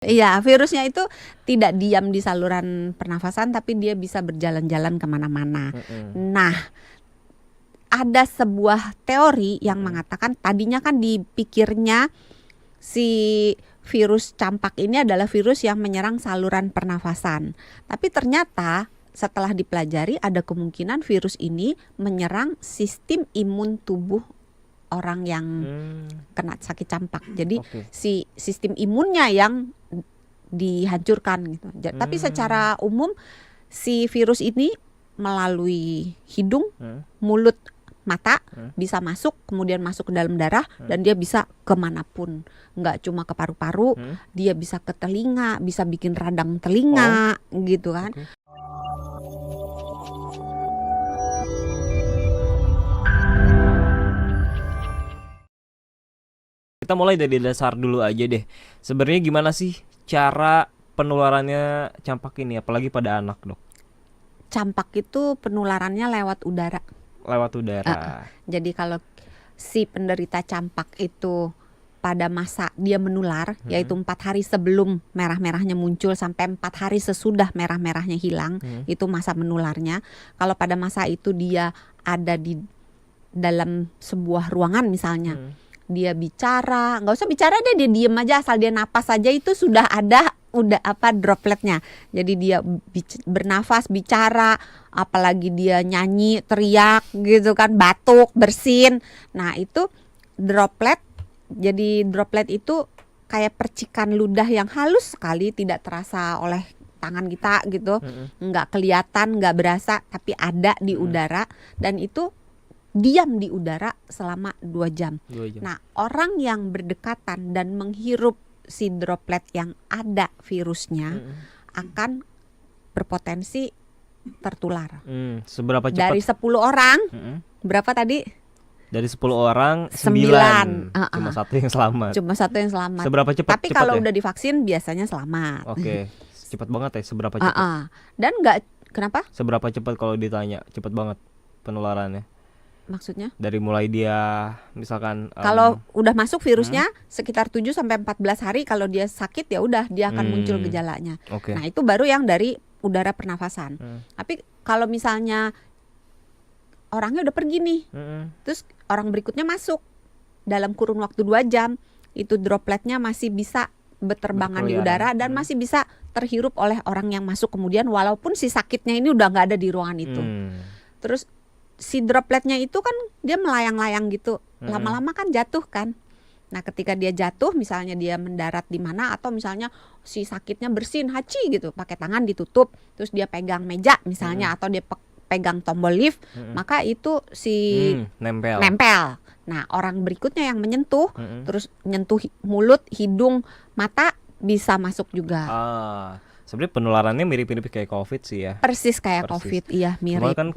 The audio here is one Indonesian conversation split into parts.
Iya, virusnya itu tidak diam di saluran pernafasan, tapi dia bisa berjalan-jalan kemana-mana. Nah, ada sebuah teori yang mengatakan tadinya kan dipikirnya si virus campak ini adalah virus yang menyerang saluran pernafasan. Tapi ternyata setelah dipelajari ada kemungkinan virus ini menyerang sistem imun tubuh orang yang kena sakit campak. Jadi si sistem imunnya yang dihancurkan gitu. Tapi secara umum si virus ini melalui hidung, mulut, mata bisa masuk, kemudian masuk ke dalam darah dan dia bisa kemanapun, nggak cuma ke paru-paru, dia bisa ke telinga, bisa bikin radang telinga, gitu kan. Kita mulai dari dasar dulu aja deh. Sebenarnya gimana sih cara penularannya campak ini, apalagi pada anak, Dok? Campak itu penularannya lewat udara. Lewat udara. Jadi kalau si penderita campak itu pada masa dia menular, yaitu 4 hari sebelum merah-merahnya muncul sampai 4 hari sesudah merah-merahnya hilang, itu masa menularnya. Kalau pada masa itu dia ada di dalam sebuah ruangan misalnya, dia bicara, nggak usah bicara deh, dia diem aja, asal dia napas saja itu sudah ada dropletnya. Jadi dia bernafas, bicara, apalagi dia nyanyi, teriak gitu kan, batuk, bersin. Nah itu droplet. Jadi droplet itu kayak percikan ludah yang halus sekali, tidak terasa oleh tangan kita gitu, nggak kelihatan, nggak berasa, tapi ada di udara dan itu diam di udara selama 2 jam. Nah, orang yang berdekatan dan menghirup si droplet yang ada virusnya akan berpotensi tertular. Seberapa cepat? Dari 10 orang, berapa tadi? Dari 10 orang 9. Cuma satu yang selamat. Cuma satu yang selamat. Seberapa cepat? Tapi kalau udah divaksin biasanya selamat. Oke, cepat banget ya. Seberapa cepat? Dan kenapa? Seberapa cepat kalau ditanya? Cepat banget penularannya. Maksudnya? Dari mulai dia misalkan kalau udah masuk virusnya sekitar 7 sampai 14 hari, kalau dia sakit ya udah dia akan muncul gejalanya. Nah, itu baru yang dari udara pernafasan. Tapi kalau misalnya orangnya udah pergi nih, terus orang berikutnya masuk dalam kurun waktu 2 jam, itu dropletnya masih bisa berterbangan di udara dan masih bisa terhirup oleh orang yang masuk kemudian, walaupun si sakitnya ini udah nggak ada di ruangan itu. Terus si dropletnya itu kan dia melayang-layang gitu, lama-lama kan jatuh kan. Nah, ketika dia jatuh, misalnya dia mendarat di mana, atau misalnya si sakitnya bersin, haci gitu, pakai tangan ditutup, terus dia pegang meja misalnya, atau dia pegang tombol lift, maka itu si nempel. Nah, orang berikutnya yang menyentuh, terus nyentuh mulut, hidung, mata, bisa masuk juga. Sebenarnya penularannya mirip-mirip kayak COVID sih ya. Persis kayak COVID, iya mirip. Cuma kan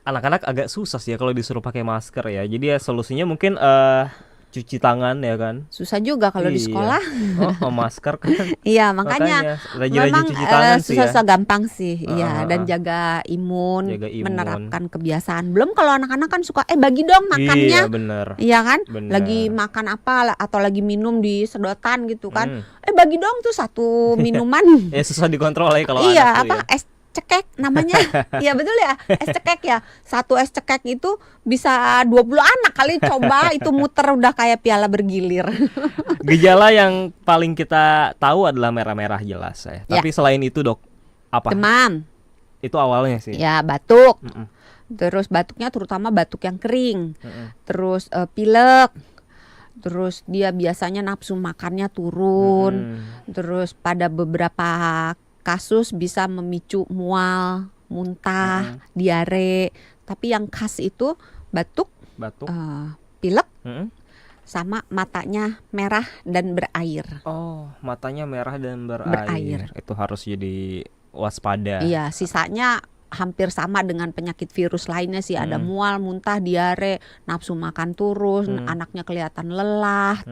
anak-anak agak susah sih ya kalau disuruh pakai masker ya. Jadi ya solusinya mungkin cuci tangan ya kan. Susah juga kalau di sekolah. Masker kan. Iya, makanya memang cuci tangan susah gampang sih. Iya, dan jaga imun, menerapkan kebiasaan. Belum kalau anak-anak kan suka bagi dong makannya. Iya, bener. Iya kan? Bener. Lagi makan apa atau lagi minum di sedotan gitu kan. Bagi dong tuh satu minuman. Ya susah dikontrol ya kalau iya, anak tuh es cekek namanya. Iya betul ya, es cekek ya. Satu es cekek itu bisa 20 anak kali, coba itu muter udah kayak piala bergilir. Gejala yang paling kita tahu adalah merah-merah jelas ya. Tapi selain itu, Dok, apa? Demam. Itu awalnya sih. Ya, batuk. Terus batuknya terutama batuk yang kering. Terus pilek. Terus dia biasanya nafsu makannya turun. Terus pada beberapa kasus bisa memicu mual, muntah, diare. Tapi yang khas itu batuk, pilek, sama matanya merah dan berair. Oh, matanya merah dan berair. Itu harus jadi waspada. Iya, sisanya hampir sama dengan penyakit virus lainnya sih. Ada mual, muntah, diare, nafsu makan turun, anaknya kelihatan lelah,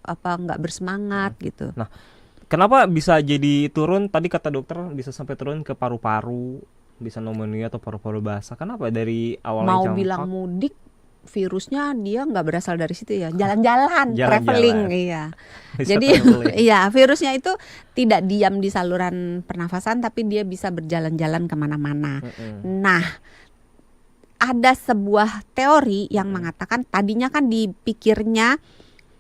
nggak bersemangat gitu. Nah, kenapa bisa jadi turun? Tadi kata dokter bisa sampai turun ke paru-paru, bisa pneumonia atau paru-paru basah. Kenapa dari awalnya mau campak? Bilang mudik virusnya dia nggak berasal dari situ ya, jalan-jalan, Jalan-jalan. traveling, iya. Bisa Jadi traveling. iya, virusnya itu tidak diam di saluran pernafasan, tapi dia bisa berjalan-jalan kemana-mana. Nah, ada sebuah teori yang mengatakan tadinya kan dipikirnya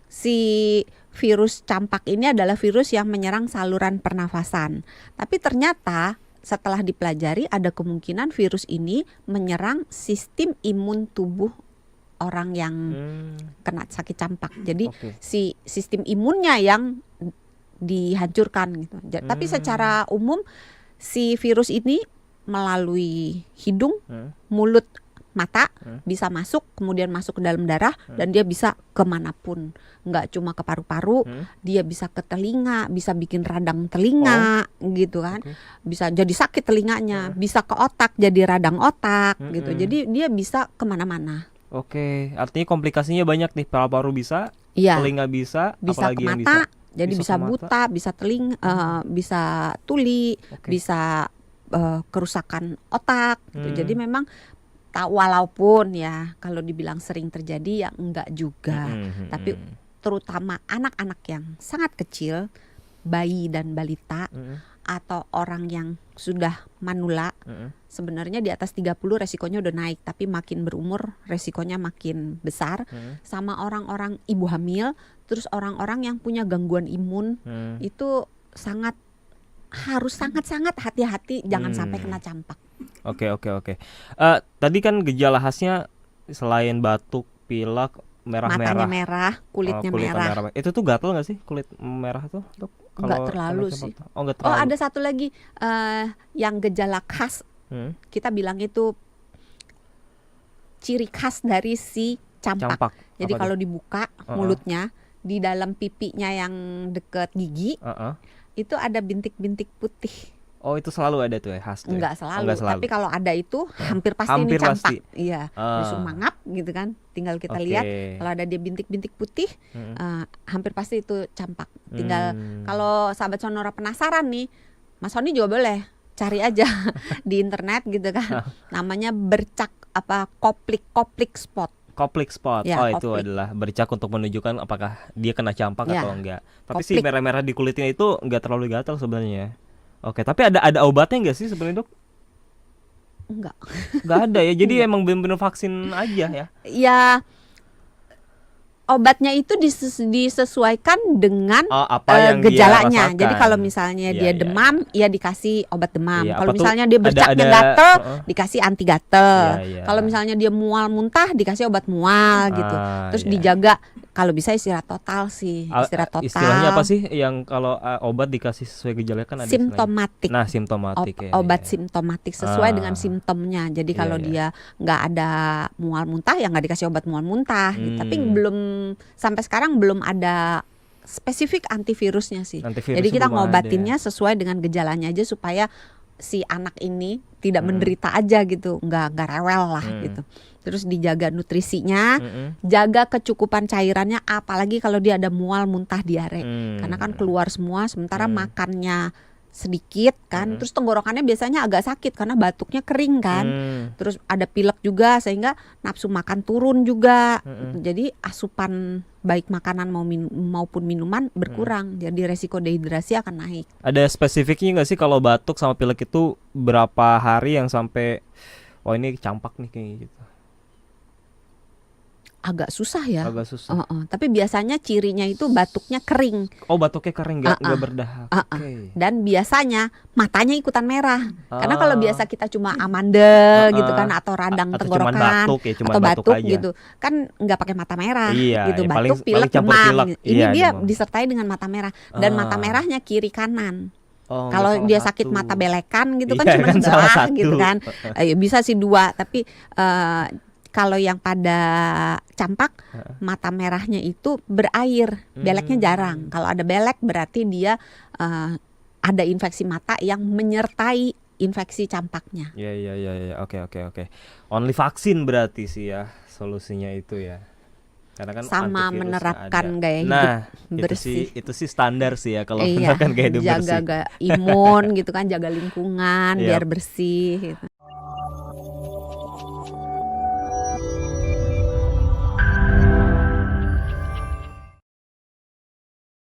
si virus campak ini adalah virus yang menyerang saluran pernafasan. Tapi ternyata setelah dipelajari ada kemungkinan virus ini menyerang sistem imun tubuh orang yang kena sakit campak. Jadi Oke. si sistem imunnya yang dihancurkan gitu. Tapi secara umum si virus ini melalui hidung, mulut, mata bisa masuk, kemudian masuk ke dalam darah dan dia bisa kemanapun, nggak cuma ke paru-paru, dia bisa ke telinga, bisa bikin radang telinga gitu kan, bisa jadi sakit telinganya, bisa ke otak jadi radang otak gitu, jadi dia bisa kemana-mana. Oke, artinya komplikasinya banyak nih, paru-paru bisa, Iya, telinga bisa, bisa apalagi ke yang mata, bisa? jadi Bisa bisa ke mata. buta, bisa telinga, bisa tuli, Oke. bisa kerusakan otak gitu. Jadi Hmm. memang walaupun ya kalau dibilang sering terjadi ya enggak juga. Tapi terutama anak-anak yang sangat kecil, bayi dan balita atau orang yang sudah manula, sebenarnya di atas 30 resikonya udah naik, tapi makin berumur resikonya makin besar. Sama orang-orang ibu hamil, terus orang-orang yang punya gangguan imun itu harus sangat-sangat hati-hati jangan sampai kena campak. Oke. Tadi kan gejala khasnya selain batuk, pilek, merah-merah. Matanya merah, kulitnya merah. Itu tuh gatal nggak sih kulit merah tuh, Dok? Nggak Kalau terlalu kena sih. campak? Oh, nggak Oh, terlalu. ada satu lagi yang gejala khas, kita bilang itu ciri khas dari si campak. Campak. Jadi Apa kalau tuh? dibuka mulutnya, di dalam pipinya yang deket gigi, itu ada bintik-bintik putih. Oh, itu selalu ada tuh ya, khas tuh ya? Enggak Oh, selalu, nggak selalu. tapi kalau ada itu hampir pasti Hampir ini campak. pasti. Iya, langsung mangap gitu kan. Tinggal kita lihat kalau ada dia bintik-bintik putih, hampir pasti itu campak. Tinggal kalau sahabat Sonora penasaran nih, Mas Sony juga boleh cari aja di internet gitu kan. Namanya bercak koplik spot. Koplik spot. Ya, Oh, itu koplik. adalah bercak untuk menunjukkan apakah dia kena campak Ya, atau enggak. Tapi si koplik. merah-merah di kulitnya itu enggak terlalu gatal sebenarnya. Oke, tapi ada obatnya enggak sih sebenarnya, Dok? Enggak. Enggak ada ya. Jadi emang bener-bener vaksin aja ya. Ya, obatnya itu disesuaikan dengan Oh, apa yang dia gejalanya. rasakan. Jadi kalau misalnya Iya, dia iya, demam, ya dikasih obat demam. Iya, Kalau apa tuh? misalnya dia bercaknya Ada- gatel, heeh. dikasih anti gatel. Iya, iya. Kalau misalnya dia mual muntah, dikasih obat mual gitu. Terus iya. dijaga. Kalau bisa istirahat total sih, istirahat total. Istilahnya apa sih yang kalau obat dikasih sesuai gejala kan ada istilahnya? Simptomatik. Nah, simptomatik ya. Obat Iya. simptomatik sesuai Ah. dengan simptomnya. Jadi Iya, kalau iya. dia nggak ada mual muntah, ya nggak dikasih obat mual muntah. Gitu. Tapi belum sampai sekarang belum ada spesifik antivirusnya sih. Antivirus Jadi kita belum ngobatinnya sesuai dengan gejalanya aja supaya si anak ini tidak menderita aja gitu, nggak rewel lah gitu. Terus dijaga nutrisinya, jaga kecukupan cairannya, apalagi kalau dia ada mual muntah diare, karena kan keluar semua, sementara makannya sedikit kan, terus tenggorokannya biasanya agak sakit karena batuknya kering kan, terus ada pilek juga sehingga nafsu makan turun juga, jadi asupan baik makanan maupun minuman berkurang, jadi resiko dehidrasi akan naik. Ada spesifiknya nggak sih kalau batuk sama pilek itu berapa hari yang sampai oh ini campak nih kayak gitu? Agak susah ya. Agak susah. Tapi biasanya cirinya itu batuknya kering. Oh, batuknya kering nggak berdahak. Oke. Dan biasanya matanya ikutan merah. Karena kalau biasa kita cuma amande gitu kan, atau radang Atau cuman tenggorokan batuk ya, cuman atau batuk batuk aja. gitu, kan nggak pakai mata merah Iya, gitu. ya, Batuk, paling pilek, campur demam. pilek. Ini Iya, dia demam. disertai dengan mata merah, dan mata merahnya kiri kanan. Oh, Kalau nggak dia salah sakit satu. mata belekan gitu kan Iya, cuma kan salah sebelah satu. gitu kan. Bisa sih dua, tapi kalau yang pada campak mata merahnya itu berair, beleknya jarang. Kalau ada belek berarti dia ada infeksi mata yang menyertai infeksi campaknya. Iya. Oke. Only vaksin berarti sih ya solusinya itu ya. Karena kan Sama antivirus menerapkan nggak ada. gaya hidup Nah, bersih. itu sih standar sih ya kalau Iya, menerapkan gaya hidup bersih. jaga imun gitu kan, jaga lingkungan Iya. biar bersih gitu.